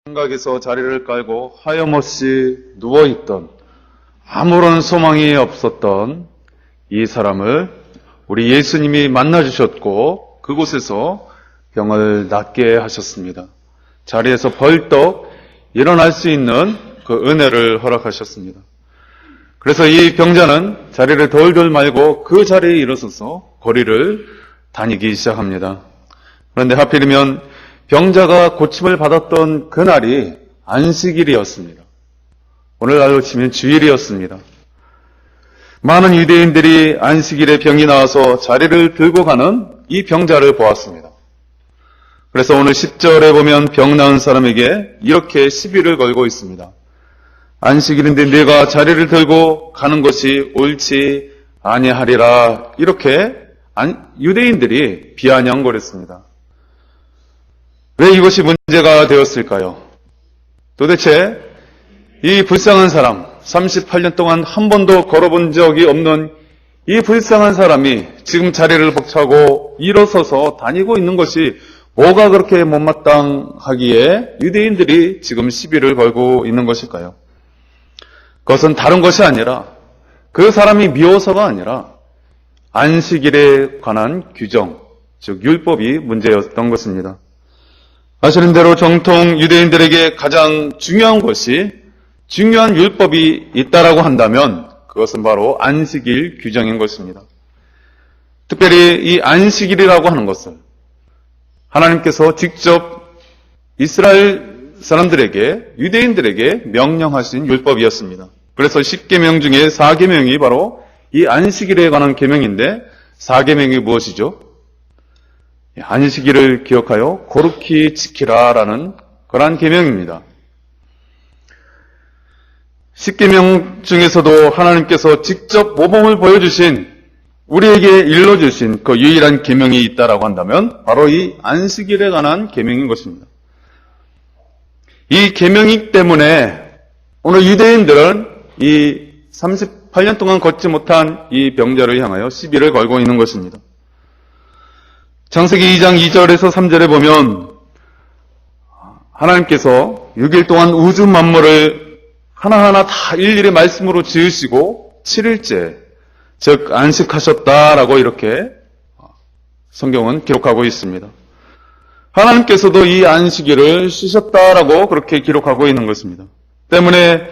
생각에서 자리를 깔고 하염없이 누워있던 아무런 소망이 없었던 이 사람을 우리 예수님이 만나주셨고 그곳에서 병을 낫게 하셨습니다. 자리에서 벌떡 일어날 수 있는 그 은혜를 허락하셨습니다. 그래서 이 병자는 자리를 덜덜 말고 그 자리에 일어서서 거리를 다니기 시작합니다. 그런데 하필이면 병자가 고침을 받았던 그날이 안식일이었습니다. 오늘날로 치면 주일이었습니다. 많은 유대인들이 안식일에 병이 나와서 자리를 들고 가는 이 병자를 보았습니다. 그래서 오늘 10절에 보면 병 나은 사람에게 이렇게 시비를 걸고 있습니다. 안식일인데 네가 자리를 들고 가는 것이 옳지 아니하리라. 이렇게 유대인들이 비아냥거렸습니다. 왜 이것이 문제가 되었을까요? 도대체 이 불쌍한 사람, 38년 동안 한 번도 걸어본 적이 없는 이 불쌍한 사람이 지금 자리를 벅차고 일어서서 다니고 있는 것이 뭐가 그렇게 못마땅하기에 유대인들이 지금 시비를 걸고 있는 것일까요? 그것은 다른 것이 아니라 그 사람이 미워서가 아니라 안식일에 관한 규정, 즉 율법이 문제였던 것입니다. 아시는 대로 정통 유대인들에게 가장 중요한 것이 중요한 율법이 있다라고 한다면 그것은 바로 안식일 규정인 것입니다. 특별히 이 안식일이라고 하는 것은 하나님께서 직접 이스라엘 사람들에게, 유대인들에게 명령하신 율법이었습니다. 그래서 10계명 중에 4계명이 바로 이 안식일에 관한 계명인데 4계명이 무엇이죠? 안식일을 기억하여 거룩히 지키라라는 그러한 계명입니다. 10계명 중에서도 하나님께서 직접 모범을 보여주신 우리에게 일러주신 그 유일한 계명이 있다라고 한다면 바로 이 안식일에 관한 계명인 것입니다. 이 계명이기 때문에 오늘 유대인들은 이 38년 동안 걷지 못한 이 병자를 향하여 시비를 걸고 있는 것입니다. 창세기 2장 2절에서 3절에 보면 하나님께서 6일 동안 우주 만물을 하나하나 다 일일이 말씀으로 지으시고 7일째 즉 안식하셨다라고 이렇게 성경은 기록하고 있습니다. 하나님께서도 이 안식일을 쉬셨다라고 그렇게 기록하고 있는 것입니다. 때문에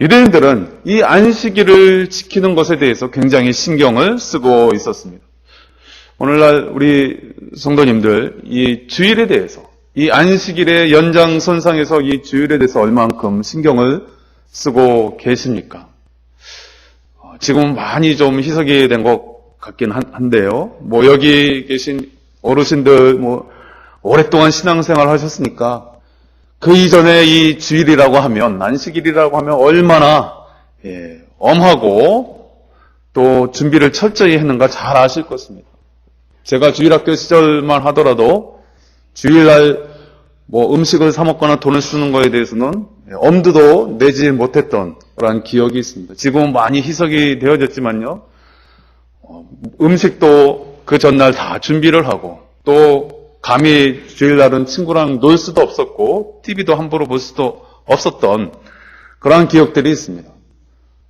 유대인들은 이 안식일을 지키는 것에 대해서 굉장히 신경을 쓰고 있었습니다. 오늘날 우리 성도님들 이 주일에 대해서 이 안식일의 연장선상에서 이 주일에 대해서 얼만큼 신경을 쓰고 계십니까? 지금 많이 좀 희석이 된 것 같긴 한데요. 여기 계신 어르신들 오랫동안 신앙생활 하셨으니까 그 이전에 이 주일이라고 하면, 안식일이라고 하면 얼마나 엄하고 또 준비를 철저히 했는가 잘 아실 것입니다. 제가 주일학교 시절만 하더라도 주일날 음식을 사 먹거나 돈을 쓰는 거에 대해서는 엄두도 내지 못했던 그런 기억이 있습니다. 지금은 많이 희석이 되어졌지만요. 음식도 그 전날 다 준비를 하고 또 감히 주일날은 친구랑 놀 수도 없었고 TV도 함부로 볼 수도 없었던 그런 기억들이 있습니다.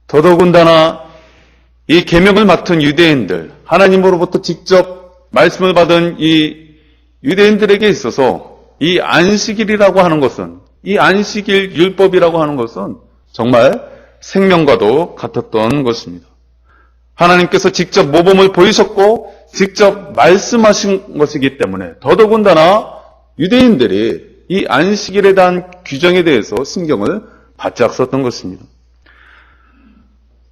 더더군다나 이 계명을 맡은 유대인들, 하나님으로부터 직접 말씀을 받은 이 유대인들에게 있어서 이 안식일이라고 하는 것은, 이 안식일 율법이라고 하는 것은 정말 생명과도 같았던 것입니다. 하나님께서 직접 모범을 보이셨고 직접 말씀하신 것이기 때문에 더더군다나 유대인들이 이 안식일에 대한 규정에 대해서 신경을 바짝 썼던 것입니다.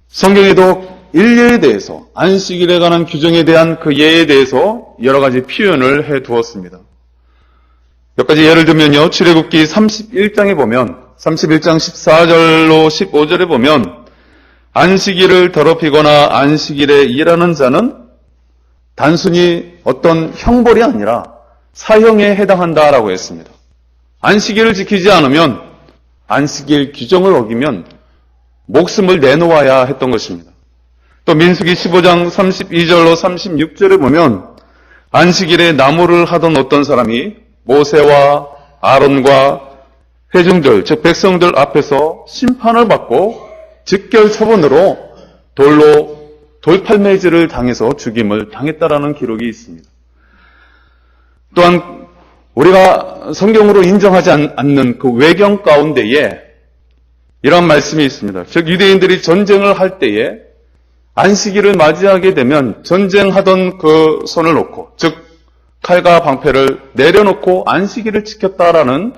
성경에도 일례에 대해서, 안식일에 관한 규정에 대한 그 예에 대해서 여러 가지 표현을 해 두었습니다. 몇 가지 예를 들면요. 출애굽기 31장에 보면 31장 14절로 15절에 보면 안식일을 더럽히거나 안식일에 일하는 자는 단순히 어떤 형벌이 아니라 사형에 해당한다라고 했습니다. 안식일을 지키지 않으면, 안식일 규정을 어기면 목숨을 내놓아야 했던 것입니다. 또 민수기 15장 32절로 36절에 보면 안식일에 나무를 하던 어떤 사람이 모세와 아론과 회중들, 즉 백성들 앞에서 심판을 받고 즉결 처분으로 돌팔매질을 당해서 죽임을 당했다라는 기록이 있습니다. 또한 우리가 성경으로 인정하지 않는 그 외경 가운데에 이런 말씀이 있습니다. 즉 유대인들이 전쟁을 할 때에 안식일을 맞이하게 되면 전쟁하던 그 손을 놓고, 즉 칼과 방패를 내려놓고 안식일을 지켰다라는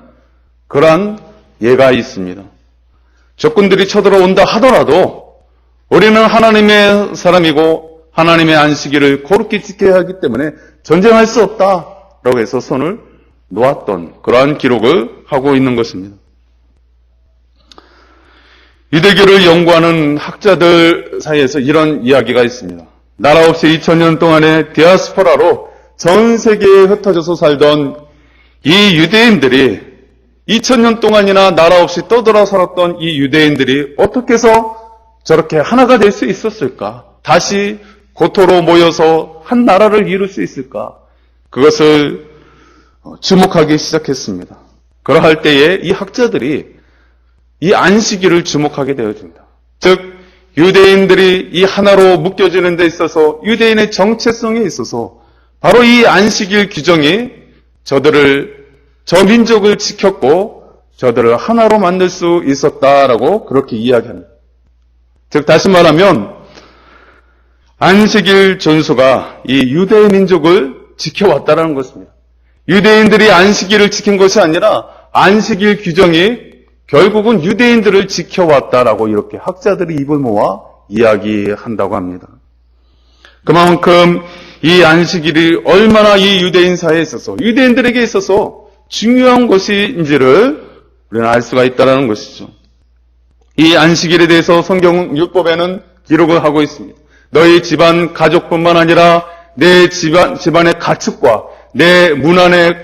그러한 예가 있습니다. 적군들이 쳐들어온다 하더라도 우리는 하나님의 사람이고 하나님의 안식일을 거룩히 지켜야 하기 때문에 전쟁할 수 없다라고 해서 손을 놓았던 그러한 기록을 하고 있는 것입니다. 유대교를 연구하는 학자들 사이에서 이런 이야기가 있습니다. 나라 없이 2000년 동안의 디아스포라로 전 세계에 흩어져서 살던 이 유대인들이 2000년 동안이나 나라 없이 떠돌아 살았던 이 유대인들이 어떻게 해서 저렇게 하나가 될 수 있었을까? 다시 고토로 모여서 한 나라를 이룰 수 있을까? 그것을 주목하기 시작했습니다. 그러할 때에 이 학자들이 이 안식일을 주목하게 되어집니다. 즉 유대인들이 이 하나로 묶여지는 데 있어서 유대인의 정체성에 있어서 바로 이 안식일 규정이 저 민족을 지켰고 저들을 하나로 만들 수 있었다라고 그렇게 이야기합니다. 즉 다시 말하면 안식일 존수가 이 유대 민족을 지켜왔다라는 것입니다. 유대인들이 안식일을 지킨 것이 아니라 안식일 규정이 결국은 유대인들을 지켜왔다라고 이렇게 학자들이 입을 모아 이야기한다고 합니다. 그만큼 이 안식일이 얼마나 이 유대인 사회에 있어서 유대인들에게 있어서 중요한 것인지를 우리는 알 수가 있다는 것이죠. 이 안식일에 대해서 성경 율법에는 기록을 하고 있습니다. 너희 집안 가족뿐만 아니라 내 집안의 가축과 내 문 안에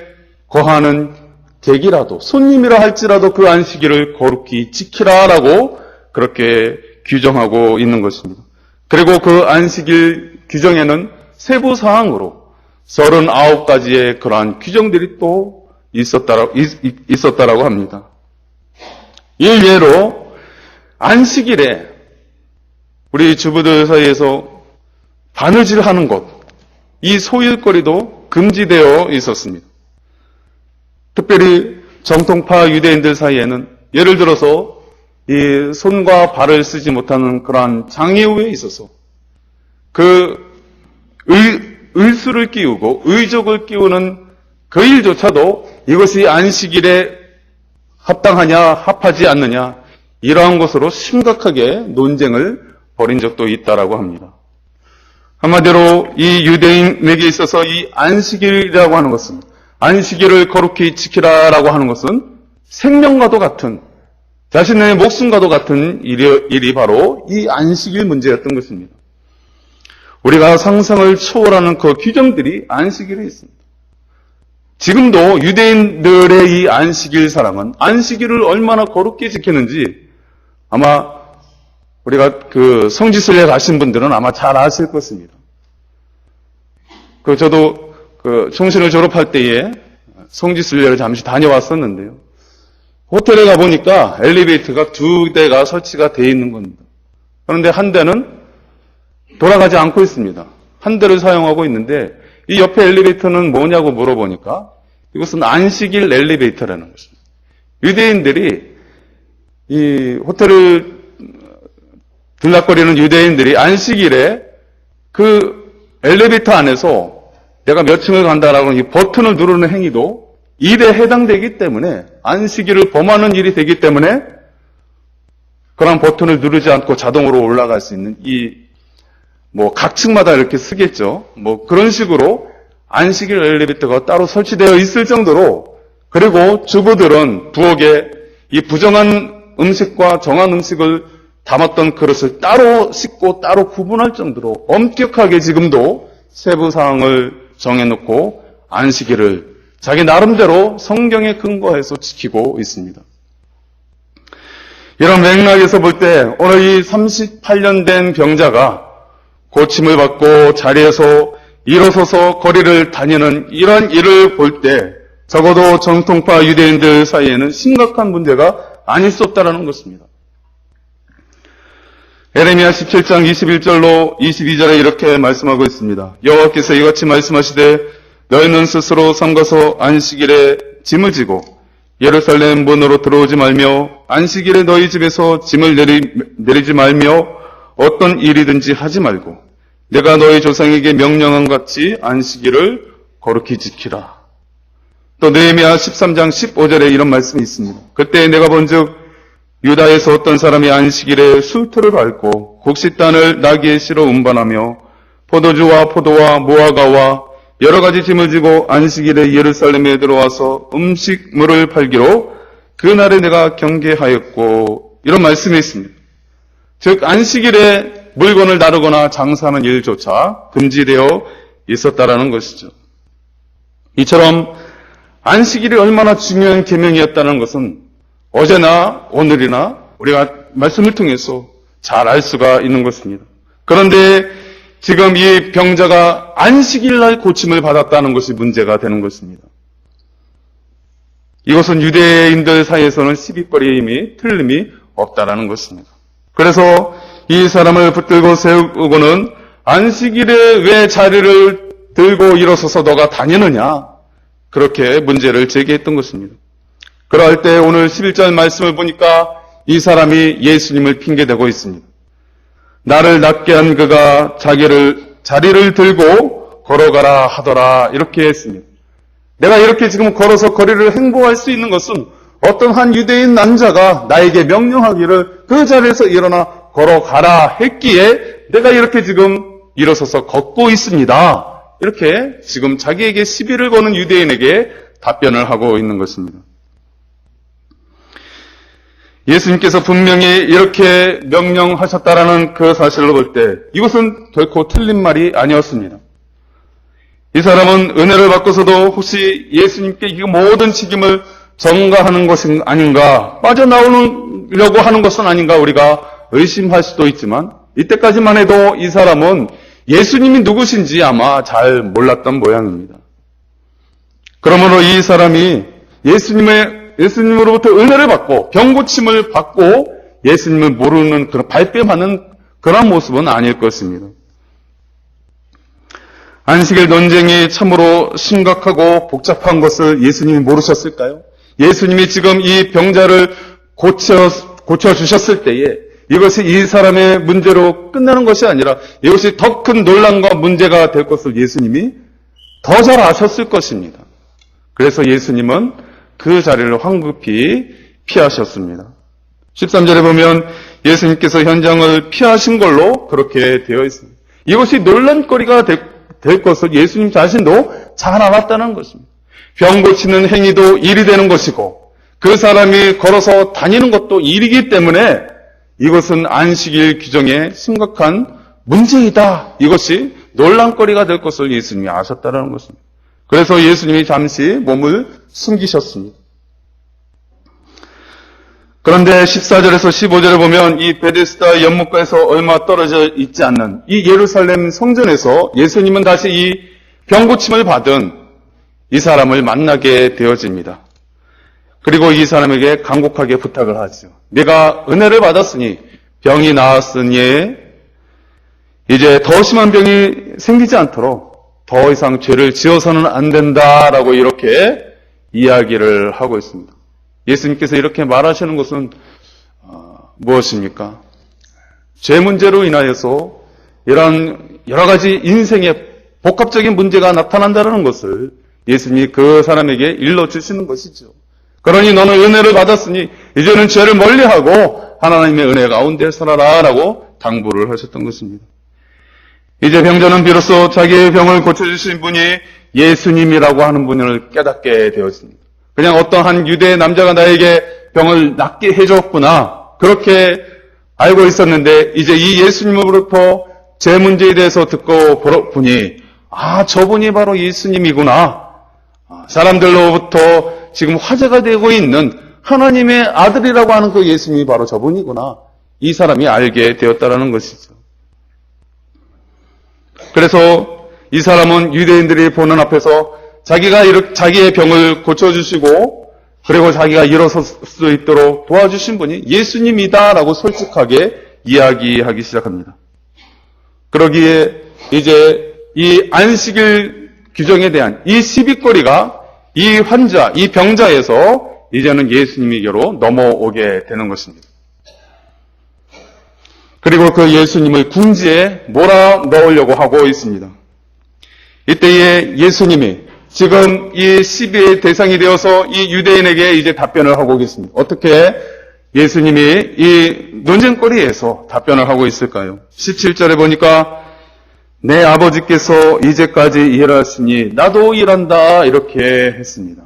거하는 객이라도 손님이라 할지라도 그 안식일을 거룩히 지키라라고 그렇게 규정하고 있는 것입니다. 그리고 그 안식일 규정에는 세부 사항으로 39가지의 그러한 규정들이 또 있었다라고 합니다. 일례로 안식일에 우리 주부들 사이에서 바느질하는 것, 이 소일거리도 금지되어 있었습니다. 특별히 정통파 유대인들 사이에는 예를 들어서 이 손과 발을 쓰지 못하는 그러한 장애우에 있어서 그 의수를 끼우고 의족을 끼우는 그 일조차도 이것이 안식일에 합당하냐 합하지 않느냐 이러한 것으로 심각하게 논쟁을 벌인 적도 있다라고 합니다. 한마디로 이 유대인에게 있어서 이 안식일이라고 하는 것은 안식일을 거룩히 지키라라고 하는 것은 생명과도 같은 자신의 목숨과도 같은 일이 바로 이 안식일 문제였던 것입니다. 우리가 상상을 초월하는 그 규정들이 안식일에 있습니다. 지금도 유대인들의 이 안식일 사랑은 안식일을 얼마나 거룩히 지키는지 아마 우리가 그 성지순례 가신 분들은 아마 잘 아실 것입니다. 저도 총신을 졸업할 때에 성지순례를 잠시 다녀왔었는데요. 호텔에 가보니까 엘리베이터가 2대가 설치가 되어 있는 겁니다. 그런데 한 대는 돌아가지 않고 있습니다. 한 대를 사용하고 있는데 이 옆에 엘리베이터는 뭐냐고 물어보니까 이것은 안식일 엘리베이터라는 것입니다. 유대인들이 이 호텔을 들락거리는 유대인들이 안식일에 그 엘리베이터 안에서 내가 몇 층을 간다라고 이 버튼을 누르는 행위도 일에 해당되기 때문에 안식일을 범하는 일이 되기 때문에 그런 버튼을 누르지 않고 자동으로 올라갈 수 있는 각 층마다 이렇게 쓰겠죠. 그런 식으로 안식일 엘리베이터가 따로 설치되어 있을 정도로 그리고 주부들은 부엌에 이 부정한 음식과 정한 음식을 담았던 그릇을 따로 씻고 따로 구분할 정도로 엄격하게 지금도 세부 사항을 정해놓고 안식일을 자기 나름대로 성경에 근거해서 지키고 있습니다. 이런 맥락에서 볼 때 오늘 이 38년 된 병자가 고침을 받고 자리에서 일어서서 거리를 다니는 이런 일을 볼 때 적어도 정통파 유대인들 사이에는 심각한 문제가 아닐 수 없다는 것입니다. 에레미야 17장 21절로 22절에 이렇게 말씀하고 있습니다. 여호와께서 이같이 말씀하시되 너희는 스스로 삼가서 안식일에 짐을 지고 예루살렘 문으로 들어오지 말며 안식일에 너희 집에서 짐을 내리지 말며 어떤 일이든지 하지 말고 내가 너희 조상에게 명령한 같이 안식일을 거룩히 지키라. 또 느헤미야 13장 15절에 이런 말씀이 있습니다. 그때 내가 본즉 유다에서 어떤 사람이 안식일에 술틀을 밟고 곡식단을 나귀의 씨로 운반하며 포도주와 포도와 무화과와 여러 가지 짐을 지고 안식일에 예루살렘에 들어와서 음식물을 팔기로 그날에 내가 경계하였고 이런 말씀이 있습니다. 즉 안식일에 물건을 나르거나 장사하는 일조차 금지되어 있었다라는 것이죠. 이처럼 안식일이 얼마나 중요한 계명이었다는 것은 어제나 오늘이나 우리가 말씀을 통해서 잘 알 수가 있는 것입니다. 그런데 지금 이 병자가 안식일날 고침을 받았다는 것이 문제가 되는 것입니다. 이것은 유대인들 사이에서는 시비거림이 틀림이 없다라는 것입니다. 그래서 이 사람을 붙들고 세우고는 안식일에 왜 자리를 들고 일어서서 너가 다니느냐 그렇게 문제를 제기했던 것입니다. 그럴 때 오늘 11절 말씀을 보니까 이 사람이 예수님을 핑계대고 있습니다. 나를 낫게 한 그가 자리를 들고 걸어가라 하더라 이렇게 했습니다. 내가 이렇게 지금 걸어서 거리를 행보할 수 있는 것은 어떤 한 유대인 남자가 나에게 명령하기를 그 자리에서 일어나 걸어가라 했기에 내가 이렇게 지금 일어서서 걷고 있습니다. 이렇게 지금 자기에게 시비를 거는 유대인에게 답변을 하고 있는 것입니다. 예수님께서 분명히 이렇게 명령하셨다라는 그 사실을 볼 때 이것은 결코 틀린 말이 아니었습니다. 이 사람은 은혜를 받고서도 혹시 예수님께 이 모든 책임을 전가하는 것은 아닌가, 빠져나오려고 하는 것은 아닌가 우리가 의심할 수도 있지만 이때까지만 해도 이 사람은 예수님이 누구신지 아마 잘 몰랐던 모양입니다. 그러므로 이 사람이 예수님으로부터 은혜를 받고 병고침을 받고 예수님을 모르는 그런 발뺌하는 그런 모습은 아닐 것입니다. 안식일 논쟁이 참으로 심각하고 복잡한 것을 예수님이 모르셨을까요? 예수님이 지금 이 병자를 고쳐주셨을 때에 이것이 이 사람의 문제로 끝나는 것이 아니라 이것이 더 큰 논란과 문제가 될 것을 예수님이 더 잘 아셨을 것입니다. 그래서 예수님은 그 자리를 황급히 피하셨습니다. 13절에 보면 예수님께서 현장을 피하신 걸로 그렇게 되어 있습니다. 이것이 논란거리가 될 것을 예수님 자신도 잘 알았다는 것입니다. 병 고치는 행위도 일이 되는 것이고 그 사람이 걸어서 다니는 것도 일이기 때문에 이것은 안식일 규정에 심각한 문제이다. 이것이 논란거리가 될 것을 예수님이 아셨다는 것입니다. 그래서 예수님이 잠시 몸을 숨기셨습니다. 그런데 14절에서 15절에 보면 이 베데스다 연못가에서 얼마 떨어져 있지 않는 이 예루살렘 성전에서 예수님은 다시 이 병고침을 받은 이 사람을 만나게 되어집니다. 그리고 이 사람에게 간곡하게 부탁을 하죠. 내가 은혜를 받았으니 병이 나았으니 이제 더 심한 병이 생기지 않도록 더 이상 죄를 지어서는 안 된다라고 이렇게 이야기를 하고 있습니다. 예수님께서 이렇게 말하시는 것은 무엇입니까? 죄 문제로 인하여서 이런 여러 가지 인생의 복합적인 문제가 나타난다는 것을 예수님이 그 사람에게 일러주시는 것이죠. 그러니 너는 은혜를 받았으니 이제는 죄를 멀리하고 하나님의 은혜 가운데 살아라 라고 당부를 하셨던 것입니다. 이제 병자는 비로소 자기의 병을 고쳐주신 분이 예수님이라고 하는 분을 깨닫게 되었습니다. 그냥 어떤 한 유대 남자가 나에게 병을 낫게 해줬구나 그렇게 알고 있었는데 이제 이 예수님으로부터 제 문제에 대해서 듣고 보니 저분이 바로 예수님이구나. 사람들로부터 지금 화제가 되고 있는 하나님의 아들이라고 하는 그 예수님이 바로 저분이구나. 이 사람이 알게 되었다라는 것이죠. 그래서 이 사람은 유대인들이 보는 앞에서 자기의 병을 고쳐주시고 그리고 자기가 일어설 수 있도록 도와주신 분이 예수님이다라고 솔직하게 이야기하기 시작합니다. 그러기에 이제 이 안식일 규정에 대한 이 시비거리가 이 환자, 이 병자에서 이제는 예수님에게로 넘어오게 되는 것입니다. 그리고 그 예수님을 궁지에 몰아넣으려고 하고 있습니다. 이때에 예수님이 지금 이 시비의 대상이 되어서 이 유대인에게 이제 답변을 하고 계십니다. 어떻게 예수님이 이 논쟁거리에서 답변을 하고 있을까요? 17절에 보니까 내 아버지께서 이제까지 일하시니 나도 일한다 이렇게 했습니다.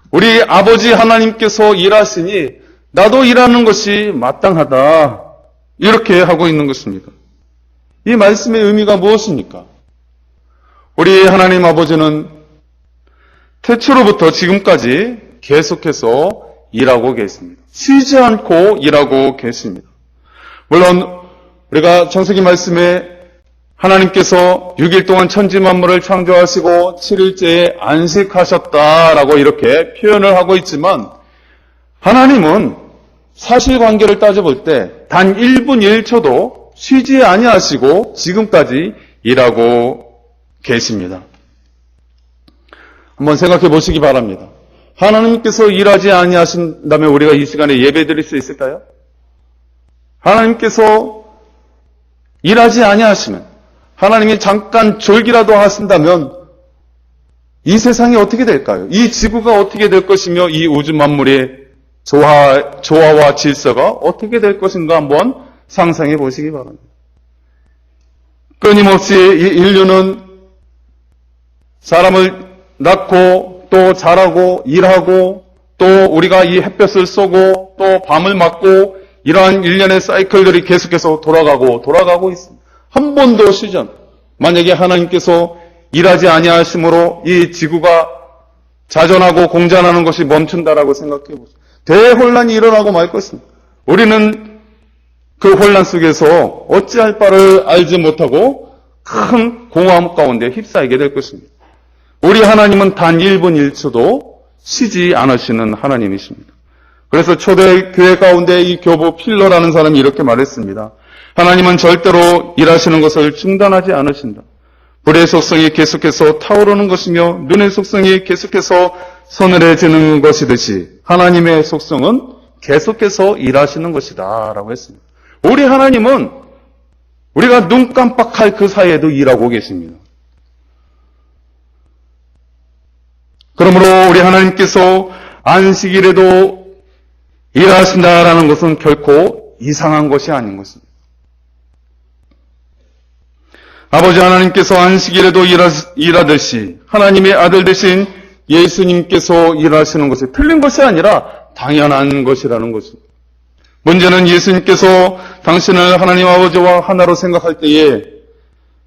우리 아버지 하나님께서 일하시니 나도 일하는 것이 마땅하다 이렇게 하고 있는 것입니다. 이 말씀의 의미가 무엇입니까? 우리 하나님 아버지는 태초로부터 지금까지 계속해서 일하고 계십니다. 쉬지 않고 일하고 계십니다. 물론 우리가 창세기 말씀에 하나님께서 6일 동안 천지 만물을 창조하시고 7일째에 안식하셨다라고 이렇게 표현을 하고 있지만 하나님은 사실관계를 따져볼 때 단 1분 1초도 쉬지 아니하시고 지금까지 일하고 계십니다. 한번 생각해 보시기 바랍니다. 하나님께서 일하지 아니하신다면 우리가 이 시간에 예배 드릴 수 있을까요? 하나님께서 일하지 아니하시면 하나님이 잠깐 졸기라도 하신다면 이 세상이 어떻게 될까요? 이 지구가 어떻게 될 것이며 이 우주 만물의 조화와 질서가 어떻게 될 것인가 한번 상상해 보시기 바랍니다. 끊임없이 이 인류는 사람을 낳고 또 자라고 일하고 또 우리가 이 햇볕을 쏘고 또 밤을 맞고 이러한 일련의 사이클들이 계속해서 돌아가고 있습니다. 한 번도 쉬지 않고 만약에 하나님께서 일하지 아니하심으로 이 지구가 자전하고 공전하는 것이 멈춘다라고 생각해 보세요. 대혼란이 일어나고 말 것입니다. 우리는 그 혼란 속에서 어찌할 바를 알지 못하고 큰 공허함 가운데 휩싸이게 될 것입니다. 우리 하나님은 단 1분 1초도 쉬지 않으시는 하나님이십니다. 그래서 초대교회 가운데 이 교부 필러라는 사람이 이렇게 말했습니다. 하나님은 절대로 일하시는 것을 중단하지 않으신다. 불의 속성이 계속해서 타오르는 것이며 눈의 속성이 계속해서 서늘해지는 것이듯이 하나님의 속성은 계속해서 일하시는 것이다 라고 했습니다. 우리 하나님은 우리가 눈 깜빡할 그 사이에도 일하고 계십니다. 그러므로 우리 하나님께서 안식일에도 일하신다라는 것은 결코 이상한 것이 아닌 것입니다. 아버지 하나님께서 안식일에도 일하듯이 하나님의 아들 되신 예수님께서 일하시는 것이 틀린 것이 아니라 당연한 것이라는 것입니다. 문제는 예수님께서 당신을 하나님 아버지와 하나로 생각할 때에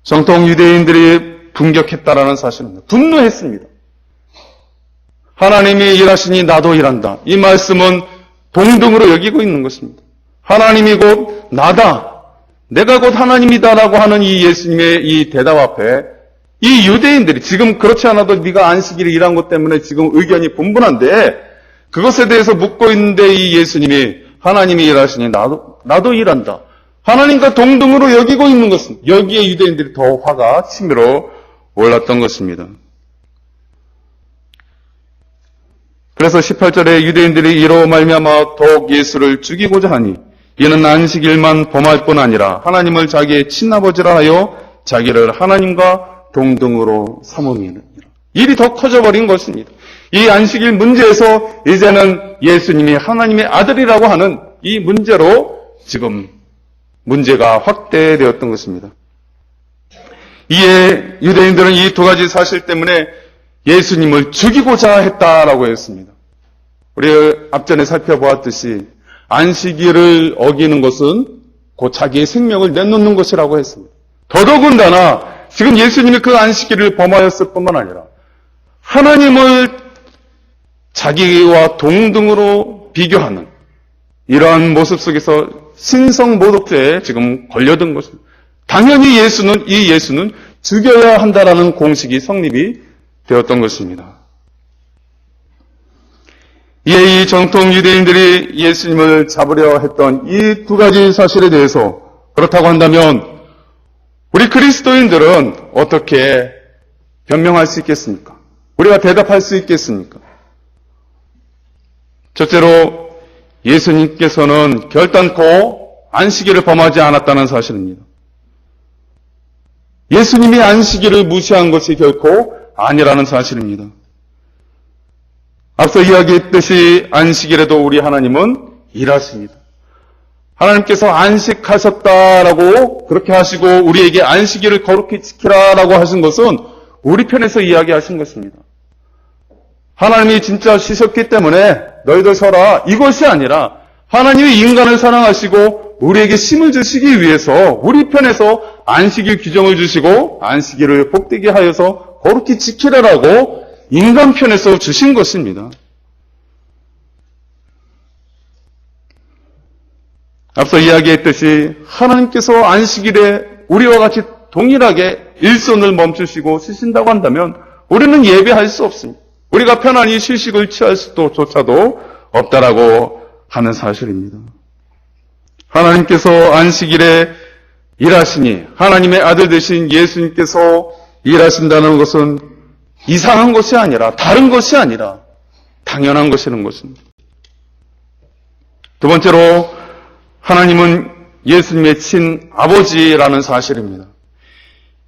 정통 유대인들이 분격했다라는 사실입니다. 분노했습니다. 하나님이 일하시니 나도 일한다. 이 말씀은 동등으로 여기고 있는 것입니다. 하나님이 곧 나다. 내가 곧 하나님이다라고 하는 이 예수님의 이 대답 앞에 이 유대인들이 지금 그렇지 않아도 네가 안식일에 일한 것 때문에 지금 의견이 분분한데 그것에 대해서 묻고 있는데 이 예수님이 하나님이 일하시니 나도 일한다. 하나님과 동등으로 여기고 있는 것은 여기에 유대인들이 더 화가 치밀어 올랐던 것입니다. 그래서 18절에 유대인들이 이로 말미암아 더욱 예수를 죽이고자 하니 이는 안식일만 범할 뿐 아니라 하나님을 자기의 친아버지라 하여 자기를 하나님과 동등으로 삼음이니라. 일이 더 커져버린 것입니다. 이 안식일 문제에서 이제는 예수님이 하나님의 아들이라고 하는 이 문제로 지금 문제가 확대되었던 것입니다. 이에 유대인들은 이 두 가지 사실 때문에 예수님을 죽이고자 했다라고 했습니다. 우리 앞전에 살펴보았듯이 안식일을 어기는 것은 곧 자기의 생명을 내놓는 것이라고 했습니다. 더더군다나 지금 예수님이 그 안식일을 범하였을 뿐만 아니라 하나님을 자기와 동등으로 비교하는 이러한 모습 속에서 신성모독죄에 지금 걸려든 것입니다. 당연히 이 예수는 죽여야 한다라는 공식이 성립이 되었던 것입니다. 이에 이 정통 유대인들이 예수님을 잡으려 했던 이 두 가지 사실에 대해서 그렇다고 한다면 우리 그리스도인들은 어떻게 변명할 수 있겠습니까? 우리가 대답할 수 있겠습니까? 첫째로 예수님께서는 결단코 안식일을 범하지 않았다는 사실입니다. 예수님이 안식일을 무시한 것이 결코 아니라는 사실입니다. 앞서 이야기했듯이 안식일에도 우리 하나님은 일하십니다. 하나님께서 안식하셨다라고 그렇게 하시고 우리에게 안식일을 거룩히 지키라라고 하신 것은 우리 편에서 이야기하신 것입니다. 하나님이 진짜 쉬셨기 때문에 너희들 쉬어라 이것이 아니라 하나님이 인간을 사랑하시고 우리에게 힘을 주시기 위해서 우리 편에서 안식일 규정을 주시고 안식일을 복되게 하여서 거룩히 지키라라고 인간 편에서 주신 것입니다. 앞서 이야기했듯이 하나님께서 안식일에 우리와 같이 동일하게 일손을 멈추시고 쉬신다고 한다면 우리는 예배할 수 없습니다. 우리가 편안히 휴식을 취할 수조차도 없다라고 하는 사실입니다. 하나님께서 안식일에 일하시니 하나님의 아들 되신 예수님께서 일하신다는 것은 이상한 것이 아니라 다른 것이 아니라 당연한 것이라는 것입니다. 두 번째로 하나님은 예수님의 친아버지라는 사실입니다.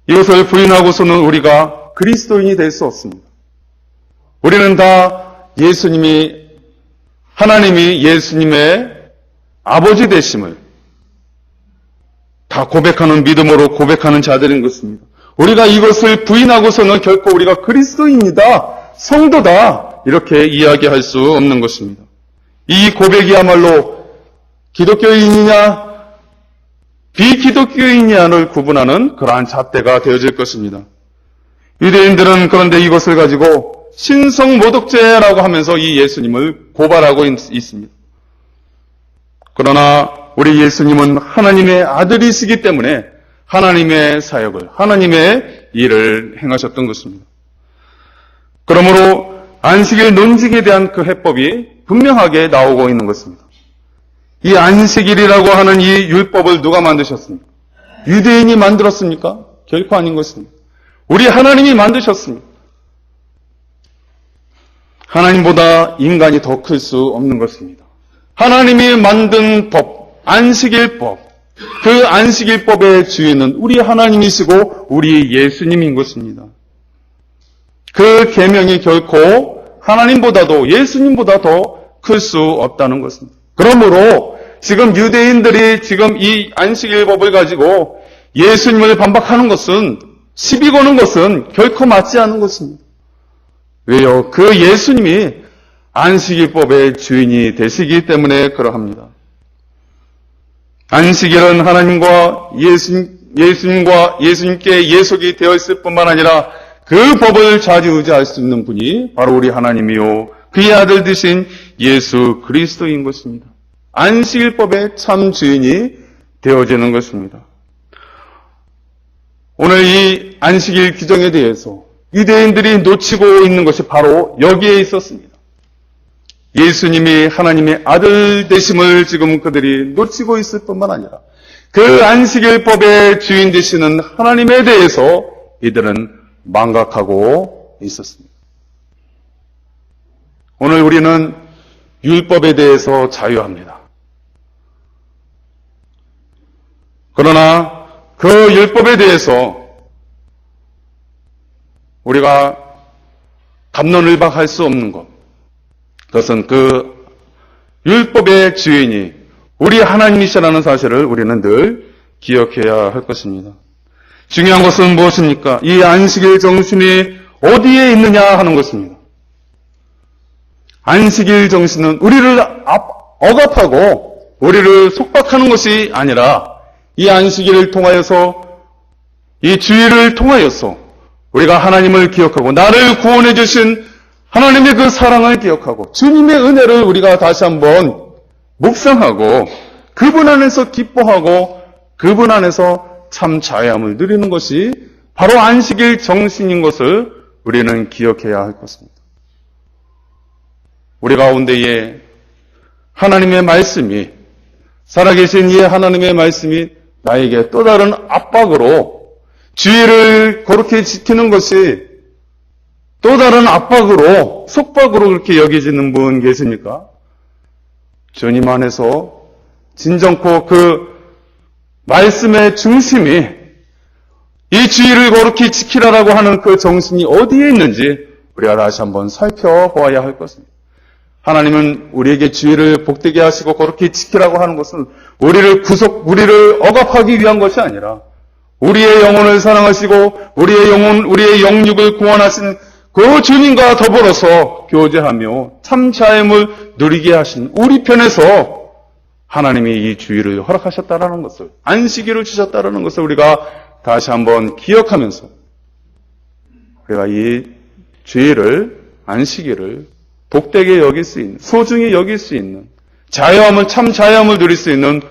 이것을 부인하고서는 우리가 그리스도인이 될 수 없습니다. 우리는 다 하나님이 예수님의 아버지 되심을 다 고백하는 믿음으로 고백하는 자들인 것입니다. 우리가 이것을 부인하고서는 결코 우리가 그리스도인이다, 성도다 이렇게 이야기할 수 없는 것입니다. 이 고백이야말로 기독교인이냐 비기독교인이냐를 구분하는 그러한 잣대가 되어질 것입니다. 유대인들은 그런데 이것을 가지고 신성모독죄라고 하면서 이 예수님을 고발하고 있습니다. 그러나 우리 예수님은 하나님의 아들이시기 때문에 하나님의 사역을, 하나님의 일을 행하셨던 것입니다. 그러므로 안식일 논직에 대한 그 해법이 분명하게 나오고 있는 것입니다. 이 안식일이라고 하는 이 율법을 누가 만드셨습니까? 유대인이 만들었습니까? 결코 아닌 것입니다. 우리 하나님이 만드셨습니다. 하나님보다 인간이 더 클 수 없는 것입니다. 하나님이 만든 법, 안식일법, 그 안식일법의 주인은 우리 하나님이시고 우리 예수님인 것입니다. 그 계명이 결코 하나님보다도 예수님보다 더 클 수 없다는 것입니다. 그러므로 지금 유대인들이 지금 이 안식일법을 가지고 예수님을 반박하는 것은 시비 거는 것은 결코 맞지 않은 것입니다. 왜요? 그 예수님이 안식일법의 주인이 되시기 때문에 그러합니다. 안식일은 하나님과 예수님께 예속이 되어 있을 뿐만 아니라 그 법을 좌지우지할 수 있는 분이 바로 우리 하나님이요 그의 아들 되신 예수 그리스도인 것입니다. 안식일법의 참 주인이 되어지는 것입니다. 오늘 이 안식일 규정에 대해서 유대인들이 놓치고 있는 것이 바로 여기에 있었습니다. 예수님이 하나님의 아들 되심을 지금 그들이 놓치고 있을 뿐만 아니라 그 안식일법의 주인 되시는 하나님에 대해서 이들은 망각하고 있었습니다. 오늘 우리는 율법에 대해서 자유합니다. 그러나 그 율법에 대해서 우리가 갑론을박할 수 없는 것, 그것은 그 율법의 주인이 우리 하나님이시라는 사실을 우리는 늘 기억해야 할 것입니다. 중요한 것은 무엇입니까? 이 안식일 정신이 어디에 있느냐 하는 것입니다. 안식일 정신은 우리를 억압하고 우리를 속박하는 것이 아니라 이 안식일을 통하여서 이 주일을 통하여서 우리가 하나님을 기억하고 나를 구원해 주신 하나님의 그 사랑을 기억하고 주님의 은혜를 우리가 다시 한번 묵상하고 그분 안에서 기뻐하고 그분 안에서 참 자유함을 누리는 것이 바로 안식일 정신인 것을 우리는 기억해야 할 것입니다. 우리 가운데에 하나님의 말씀이, 살아계신 이 하나님의 말씀이 나에게 또 다른 압박으로 주의를 거룩히 지키는 것이 또 다른 압박으로, 속박으로 그렇게 여겨지는 분 계십니까? 주님 안에서 진정코 그 말씀의 중심이, 이 주의를 거룩히 지키라라고 하는 그 정신이 어디에 있는지 우리가 다시 한번 살펴보아야 할 것입니다. 하나님은 우리에게 주의를 복되게 하시고 거룩히 지키라고 하는 것은 우리를 억압하기 위한 것이 아니라 우리의 영혼을 사랑하시고 우리의 영육을 구원하신 그 주님과 더불어서 교제하며 참 자유를 누리게 하신 우리 편에서 하나님이 이 주의를 허락하셨다라는 것을, 안식일을 주셨다라는 것을 우리가 다시 한번 기억하면서 우리가 이 주의를, 안식일을 복되게 여길 수 있는, 소중히 여길 수 있는, 참 자유함을 누릴 수 있는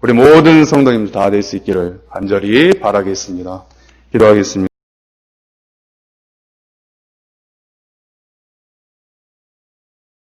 우리 모든 성도님들 다 될 수 있기를 간절히 바라겠습니다. 기도하겠습니다.